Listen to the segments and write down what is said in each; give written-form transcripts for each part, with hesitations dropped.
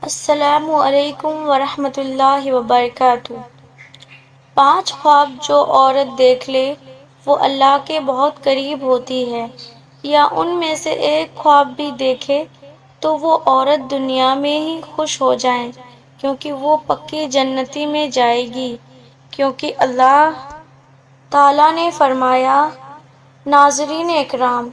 السلام علیکم ورحمۃ اللہ وبرکاتہ۔ 5 خواب جو عورت دیکھ لے وہ اللہ کے بہت قریب ہوتی ہے، یا ان میں سے ایک خواب بھی دیکھے تو وہ عورت دنیا میں ہی خوش ہو جائے، کیونکہ وہ پکی جنتی میں جائے گی، کیونکہ اللہ تعالیٰ نے فرمایا۔ ناظرین اکرام،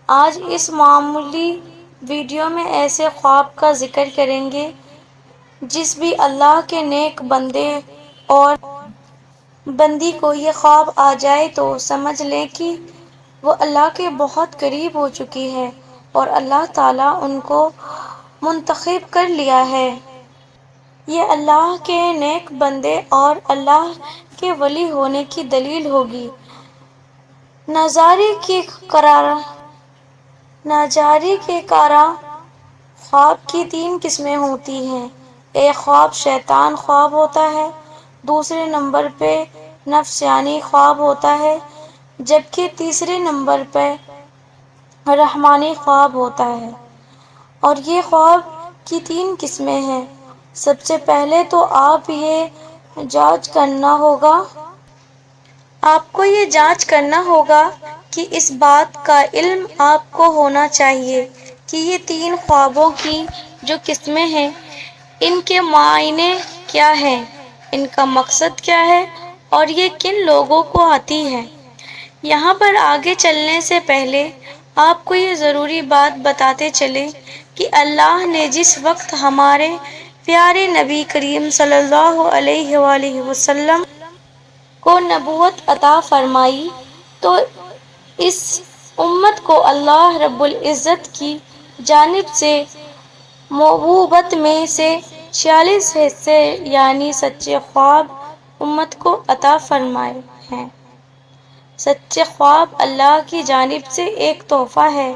آج اس معمولی ویڈیو میں ایسے خواب کا ذکر کریں گے جس بھی اللہ کے نیک بندے اور بندی کو یہ خواب آ جائے تو سمجھ لیں کہ وہ اللہ کے بہت قریب ہو چکی ہے اور اللہ تعالیٰ ان کو منتخب کر لیا ہے۔ یہ اللہ کے نیک بندے اور اللہ کے ولی ہونے کی دلیل ہوگی۔ ناجاری کے کارا خواب کی 3 قسمیں ہوتی ہیں۔ ایک خواب شیطان خواب ہوتا ہے، دوسرے نمبر پہ نفسانی خواب ہوتا ہے، جبکہ تیسرے نمبر پہ رحمانی خواب ہوتا ہے۔ اور یہ خواب کی 3 قسمیں ہیں۔ سب سے پہلے تو آپ کو یہ جانچ کرنا ہوگا کہ اس بات کا علم آپ کو ہونا چاہیے کہ یہ 3 خوابوں کی جو قسمیں ہیں ان کے معنی کیا ہیں، ان کا مقصد کیا ہے اور یہ کن لوگوں کو آتی ہے۔ یہاں پر آگے چلنے سے پہلے آپ کو یہ ضروری بات بتاتے چلیں کہ اللہ نے جس وقت ہمارے پیارے نبی کریم صلی اللہ علیہ وآلہ وسلم کو نبوت عطا فرمائی تو اس امت کو اللہ رب العزت کی جانب سے موہوبت میں سے 46 حصے یعنی سچے خواب امت کو عطا فرمائے ہیں۔ سچے خواب اللہ کی جانب سے ایک تحفہ ہے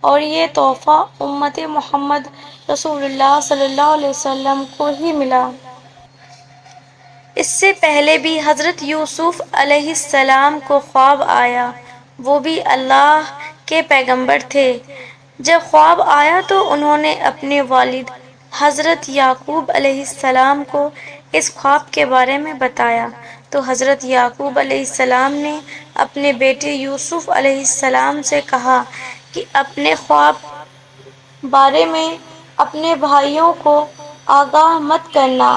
اور یہ تحفہ امت محمد رسول اللہ صلی اللہ علیہ وسلم کو ہی ملا۔ اس سے پہلے بھی حضرت یوسف علیہ السلام کو خواب آیا، وہ بھی اللہ کے پیغمبر تھے۔ جب خواب آیا تو انہوں نے اپنے والد حضرت یعقوب علیہ السلام کو اس خواب کے بارے میں بتایا تو حضرت یعقوب علیہ السلام نے اپنے بیٹے یوسف علیہ السلام سے کہا کہ اپنے خواب بارے میں اپنے بھائیوں کو آگاہ مت کرنا،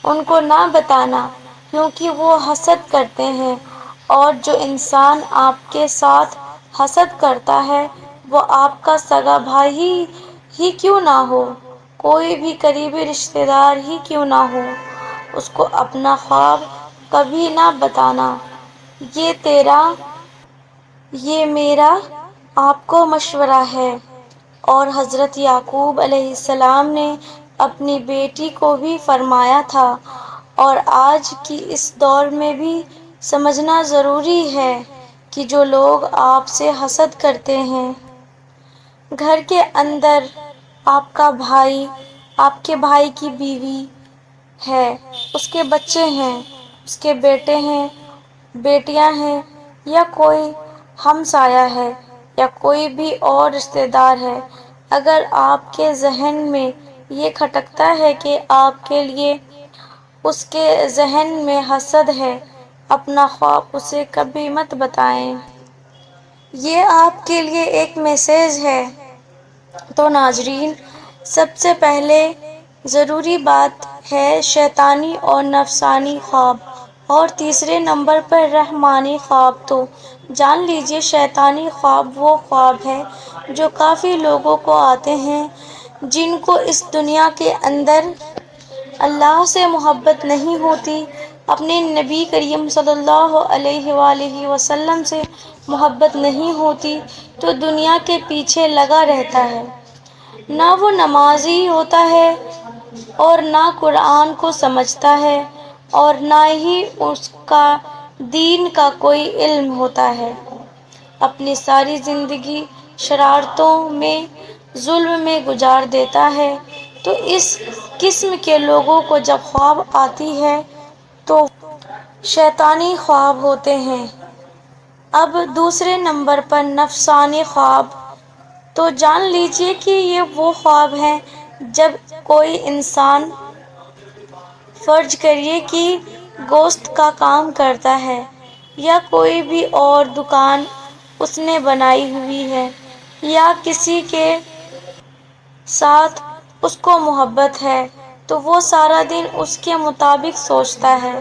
ان کو نہ بتانا، کیونکہ وہ حسد کرتے ہیں، اور جو انسان آپ کے ساتھ حسد کرتا ہے وہ آپ کا سگا بھائی ہی کیوں نہ ہو، کوئی بھی قریبی رشتہ دار ہی کیوں نہ ہو، اس کو اپنا خواب کبھی نہ بتانا۔ یہ میرا آپ کو مشورہ ہے۔ اور حضرت یعقوب علیہ السلام نے اپنی بیٹی کو بھی فرمایا تھا، اور آج کی اس دور میں بھی سمجھنا ضروری ہے کہ جو لوگ آپ سے حسد کرتے ہیں، گھر کے اندر آپ کا بھائی، آپ کے بھائی کی بیوی ہے، اس کے بچے ہیں، اس کے بیٹے ہیں، بیٹیاں ہیں، یا کوئی ہمسایہ ہے یا کوئی بھی اور رشتہ دار ہے، اگر آپ کے ذہن میں یہ کھٹکتا ہے کہ آپ کے لیے اس کے ذہن میں حسد ہے، اپنا خواب اسے کبھی مت بتائیں۔ یہ آپ کے لیے ایک میسج ہے۔ تو ناظرین، سب سے پہلے ضروری بات ہے شیطانی اور نفسانی خواب، اور تیسرے نمبر پر رحمانی خواب۔ تو جان لیجیے شیطانی خواب وہ خواب ہے جو کافی لوگوں کو آتے ہیں جن کو اس دنیا کے اندر اللہ سے محبت نہیں ہوتی، اپنے نبی کریم صلی اللہ علیہ وآلہ وسلم سے محبت نہیں ہوتی، تو دنیا کے پیچھے لگا رہتا ہے، نہ وہ نمازی ہوتا ہے اور نہ قرآن کو سمجھتا ہے اور نہ ہی اس کا دین کا کوئی علم ہوتا ہے، اپنی ساری زندگی شرارتوں میں، ظلم میں گزار دیتا ہے۔ تو اس قسم کے لوگوں کو جب خواب آتی ہے تو شیطانی خواب ہوتے ہیں۔ اب دوسرے نمبر پر نفسانی خواب۔ تو جان لیجیے کہ یہ وہ خواب ہیں جب کوئی انسان فرض کریے کہ گوشت کا کام کرتا ہے یا کوئی بھی اور دکان اس نے بنائی ہوئی ہے یا کسی کے ساتھ اس کو محبت ہے تو وہ سارا دن اس کے مطابق سوچتا ہے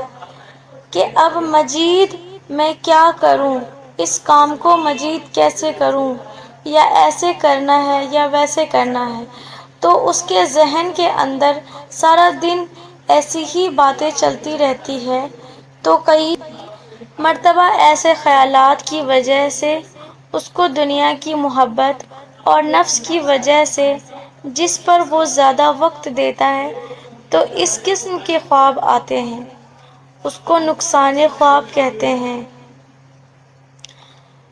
کہ اب مزید میں کیا کروں، اس کام کو مزید کیسے کروں، یا ایسے کرنا ہے یا ویسے کرنا ہے، تو اس کے ذہن کے اندر سارا دن ایسی ہی باتیں چلتی رہتی ہے۔ تو کئی مرتبہ ایسے خیالات کی وجہ سے اس کو دنیا کی محبت اور نفس کی وجہ سے جس پر وہ زیادہ وقت دیتا ہے تو اس قسم کے خواب آتے ہیں، اس کو نقصان خواب کہتے ہیں،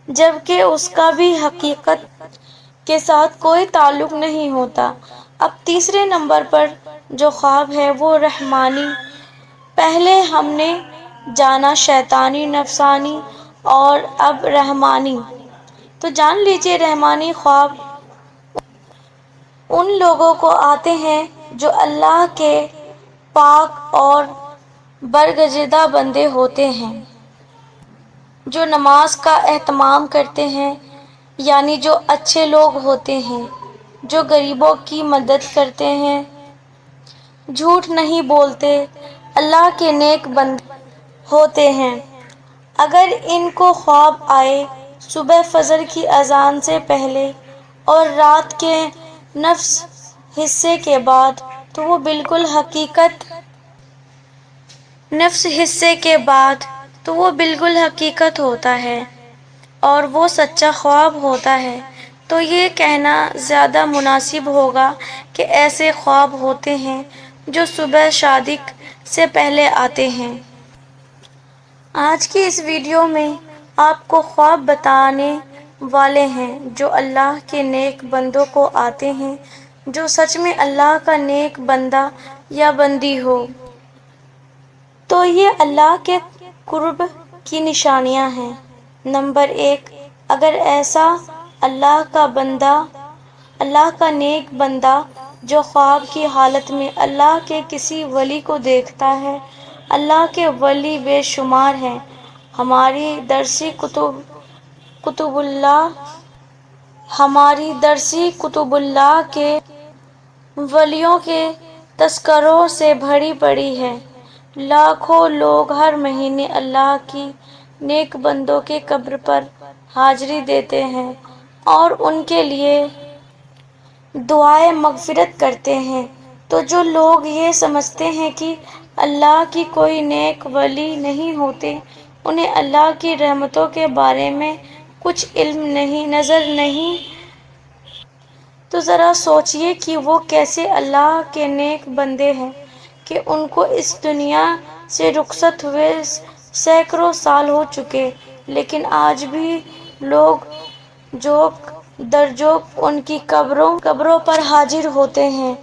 جبکہ اس کا بھی حقیقت کے ساتھ کوئی تعلق نہیں ہوتا۔ اب تیسرے نمبر پر جو خواب ہے وہ رحمانی۔ پہلے ہم نے جانا شیطانی، نفسانی اور اب رحمانی۔ تو جان لیجیے رحمانی خواب ان لوگوں کو آتے ہیں جو اللہ کے پاک اور برگزیدہ بندے ہوتے ہیں، جو نماز کا اہتمام کرتے ہیں، یعنی جو اچھے لوگ ہوتے ہیں، جو غریبوں کی مدد کرتے ہیں، جھوٹ نہیں بولتے، اللہ کے نیک بندے ہوتے ہیں۔ اگر ان کو خواب آئے صبح فجر کی اذان سے پہلے اور رات کے نصف حصے کے بعد تو وہ بالکل حقیقت ہوتا ہے اور وہ سچا خواب ہوتا ہے۔ تو یہ کہنا زیادہ مناسب ہوگا کہ ایسے خواب ہوتے ہیں جو صبح صادق سے پہلے آتے ہیں۔ آج کی اس ویڈیو میں آپ کو خواب بتانے والے ہیں جو اللہ کے نیک بندوں کو آتے ہیں، جو سچ میں اللہ کا نیک بندہ یا بندی ہو۔ تو یہ اللہ کے قرب کی نشانیاں ہیں۔ نمبر 1، اگر ایسا اللہ کا نیک بندہ جو خواب کی حالت میں اللہ کے کسی ولی کو دیکھتا ہے۔ اللہ کے ولی بے شمار ہیں۔ ہماری درسی کتب اللہ کے ولیوں کے تذکروں سے بھری پڑی ہے۔ لاکھوں لوگ ہر مہینے اللہ کی نیک بندوں کے قبر پر حاضری دیتے ہیں اور ان کے لیے دعائے مغفرت کرتے ہیں۔ تو جو لوگ یہ سمجھتے ہیں کہ اللہ کی کوئی نیک ولی نہیں ہوتے، انہیں اللہ کی رحمتوں کے بارے میں کچھ علم نظر نہیں، تو ذرا سوچیے کہ وہ کیسے اللہ کے نیک بندے ہیں کہ ان کو اس دنیا سے رخصت ہوئے سینکڑوں سال ہو چکے، لیکن آج بھی لوگ جوق در جوق ان کی قبروں پر حاضر ہوتے ہیں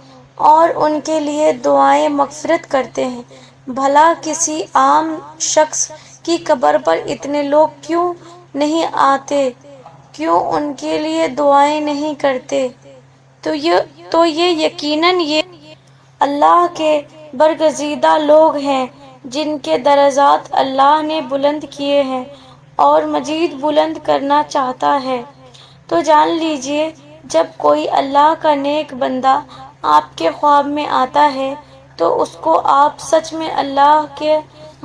اور ان کے لیے دعائے مغفرت کرتے ہیں۔ بھلا کسی عام شخص کی قبر پر اتنے لوگ کیوں نہیں آتے، کیوں ان کے لیے دعائیں نہیں کرتے؟ تو یہ یقیناً یہ اللہ کے برگزیدہ لوگ ہیں جن کے درجات اللہ نے بلند کیے ہیں اور مزید بلند کرنا چاہتا ہے۔ تو جان لیجیے جب کوئی اللہ کا نیک بندہ آپ کے خواب میں آتا ہے تو اس کو آپ سچ میں اللہ کے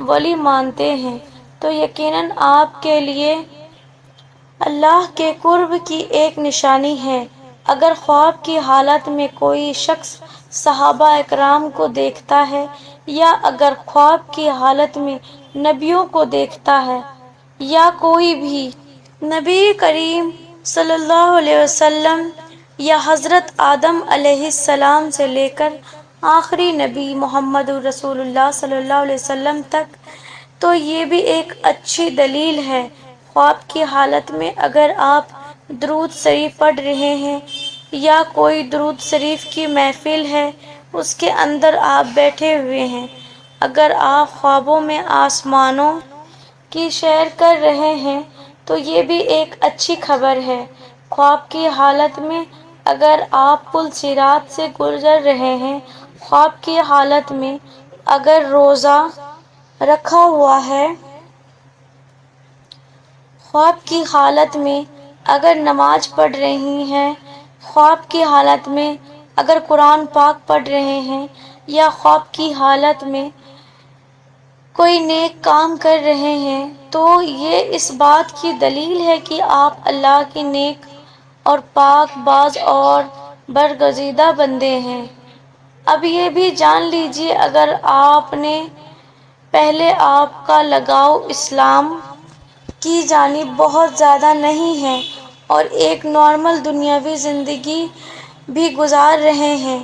ولی مانتے ہیں، تو یقیناً آپ کے لیے اللہ کے قرب کی ایک نشانی ہے۔ اگر خواب کی حالت میں کوئی شخص صحابہ اکرام کو دیکھتا ہے یا اگر خواب کی حالت میں نبیوں کو دیکھتا ہے یا کوئی بھی نبی کریم صلی اللہ علیہ وسلم یا حضرت آدم علیہ السلام سے لے کر آخری نبی محمد رسول اللہ صلی اللہ علیہ وسلم تک، تو یہ بھی ایک اچھی دلیل ہے۔ خواب کی حالت میں اگر آپ درود شریف پڑھ رہے ہیں یا کوئی درود شریف کی محفل ہے اس کے اندر آپ بیٹھے ہوئے ہیں، اگر آپ خوابوں میں آسمانوں کی سیر کر رہے ہیں تو یہ بھی ایک اچھی خبر ہے۔ خواب کی حالت میں اگر آپ پل صراط سے گزر رہے ہیں، خواب کی حالت میں اگر روزہ رکھا ہوا ہے، خواب کی حالت میں اگر نماز پڑھ رہی ہیں، خواب کی حالت میں اگر قرآن پاک پڑھ رہے ہیں، یا خواب کی حالت میں کوئی نیک کام کر رہے ہیں، تو یہ اس بات کی دلیل ہے کہ آپ اللہ کے نیک اور پاک باز اور برگزیدہ بندے ہیں۔ اب یہ بھی جان لیجیے، اگر آپ نے پہلے آپ کا لگاؤ اسلام کی جانب بہت زیادہ نہیں ہے اور ایک نارمل دنیاوی زندگی بھی گزار رہے ہیں،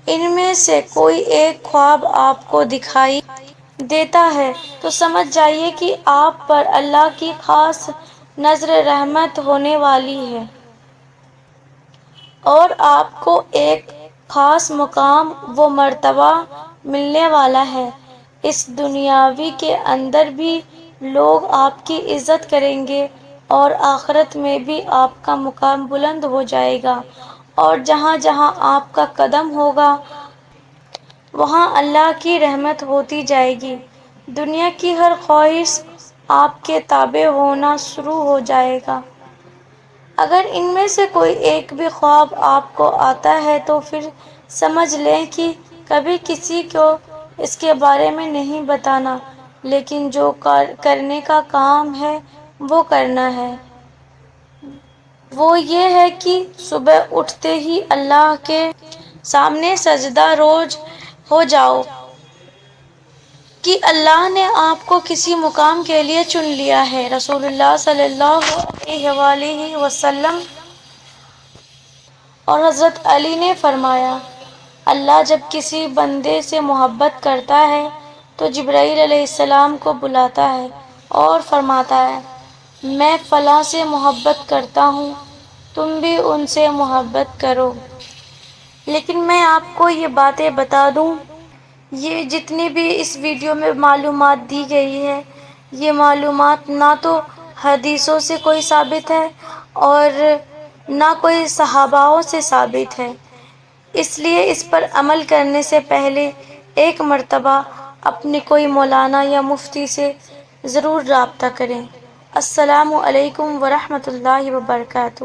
ان میں سے کوئی ایک خواب آپ کو دکھائی دیتا ہے، تو سمجھ جائیے کہ آپ پر اللہ کی خاص نظر رحمت ہونے والی ہے اور آپ کو ایک خاص مقام و مرتبہ ملنے والا ہے۔ اس دنیاوی کے اندر بھی لوگ آپ کی عزت کریں گے اور آخرت میں بھی آپ کا مقام بلند ہو جائے گا، اور جہاں جہاں آپ کا قدم ہوگا وہاں اللہ کی رحمت ہوتی جائے گی۔ دنیا کی ہر خواہش آپ کے تابع ہونا شروع ہو جائے گا۔ اگر ان میں سے کوئی ایک بھی خواب آپ کو آتا ہے تو پھر سمجھ لیں کہ کبھی کسی کو اس کے بارے میں نہیں بتانا، لیکن جو کرنے کا کام ہے وہ کرنا ہے۔ وہ یہ ہے کہ صبح اٹھتے ہی اللہ کے سامنے سجدہ روز ہو جاؤ کہ اللہ نے آپ کو کسی مقام کے لیے چن لیا ہے۔ رسول اللہ صلی اللہ علیہ وآلہ وسلم اور حضرت علی نے فرمایا، اللہ جب کسی بندے سے محبت کرتا ہے تو جبرائیل علیہ السلام کو بلاتا ہے اور فرماتا ہے، میں فلاں سے محبت کرتا ہوں، تم بھی ان سے محبت کرو۔ لیکن میں آپ کو یہ باتیں بتا دوں، یہ جتنی بھی اس ویڈیو میں معلومات دی گئی ہے، یہ معلومات نہ تو حدیثوں سے کوئی ثابت ہے اور نہ کوئی صحاباؤں سے ثابت ہے، اس لیے اس پر عمل کرنے سے پہلے ایک مرتبہ اپنے کوئی مولانا یا مفتی سے ضرور رابطہ کریں۔ السلام علیکم ورحمۃ اللہ وبرکاتہ۔